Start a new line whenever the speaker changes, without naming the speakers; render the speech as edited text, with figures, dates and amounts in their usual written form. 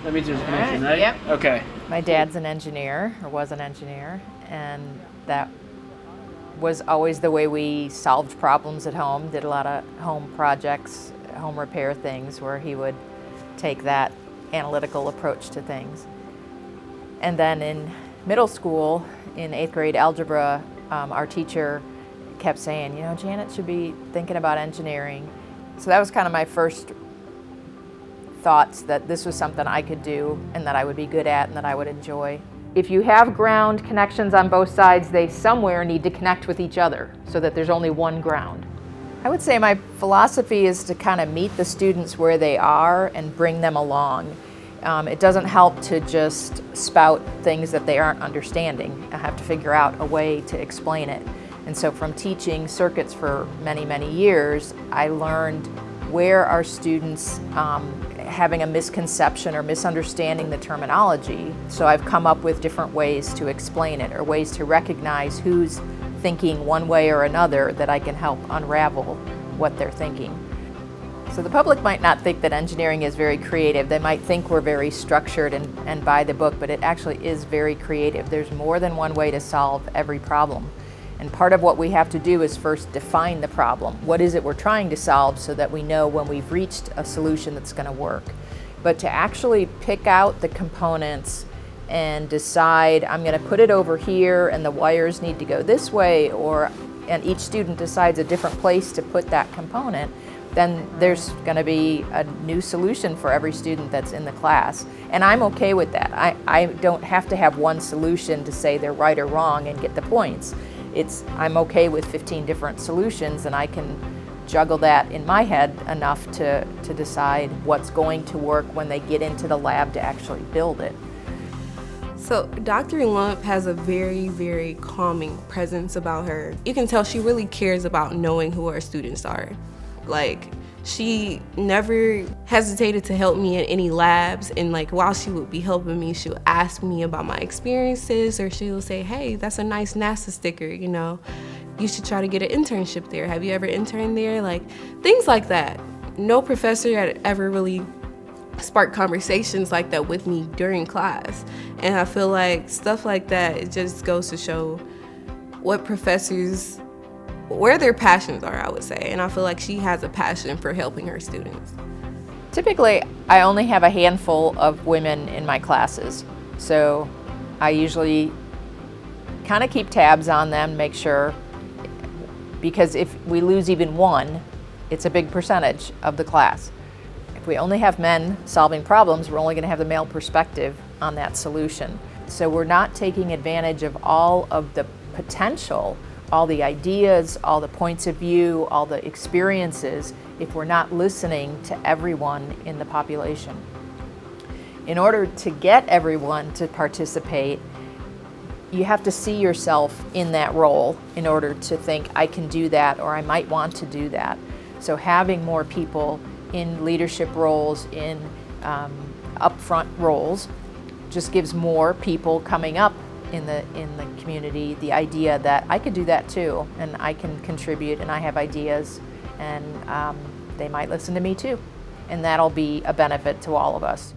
That means there's a connection, right?
Yep.
Okay.
My dad's an engineer, or was an engineer, and that was always the way we solved problems at home, did a lot of home projects, home repair things, where he would take that analytical approach to things. And then in middle school, in 8th grade algebra, our teacher kept saying, you know, Janet should be thinking about engineering. So that was kind of my first thoughts that this was something I could do and that I would be good at and that I would enjoy. If you have ground connections on both sides, they somewhere need to connect with each other so that there's only one ground. I would say my philosophy is to kind of meet the students where they are and bring them along. It doesn't help to just spout things that they aren't understanding. I have to figure out a way to explain it. And so from teaching circuits for many, many years, I learned where our students having a misconception or misunderstanding the terminology. So I've come up with different ways to explain it, or ways to recognize who's thinking one way or another that I can help unravel what they're thinking. So the public might not think that engineering is very creative. They might think we're very structured and by the book, but it actually is very creative. There's more than one way to solve every problem. And part of what we have to do is first define the problem. What is it we're trying to solve so that we know when we've reached a solution that's going to work. But to actually pick out the components and decide, I'm going to put it over here and the wires need to go this way, and each student decides a different place to put that component, then there's going to be a new solution for every student that's in the class. And I'm okay with that. I don't have to have one solution to say they're right or wrong and get the points. I'm okay with 15 different solutions, and I can juggle that in my head enough to decide what's going to work when they get into the lab to actually build it.
So Dr. Lumpp has a very, very calming presence about her. You can tell she really cares about knowing who her students are. Like, she never hesitated to help me in any labs, and like while she would be helping me, she would ask me about my experiences, or she would say, hey, that's a nice NASA sticker, you know, you should try to get an internship there. Have you ever interned there? Like, things like that. No professor had ever really sparked conversations like that with me during class. And I feel like stuff like that, it just goes to show what professors, where their passions are, I would say. And I feel like she has a passion for helping her students.
Typically, I only have a handful of women in my classes. So I usually kind of keep tabs on them, make sure, because if we lose even one, it's a big percentage of the class. If we only have men solving problems, we're only going to have the male perspective on that solution. So we're not taking advantage of all of the potential, all the ideas, all the points of view, all the experiences, if we're not listening to everyone in the population. In order to get everyone to participate, you have to see yourself in that role in order to think, I can do that, or I might want to do that. So having more people in leadership roles, in upfront roles, just gives more people coming up in the community the idea that I could do that too, and I can contribute, and I have ideas, and they might listen to me too, and that'll be a benefit to all of us.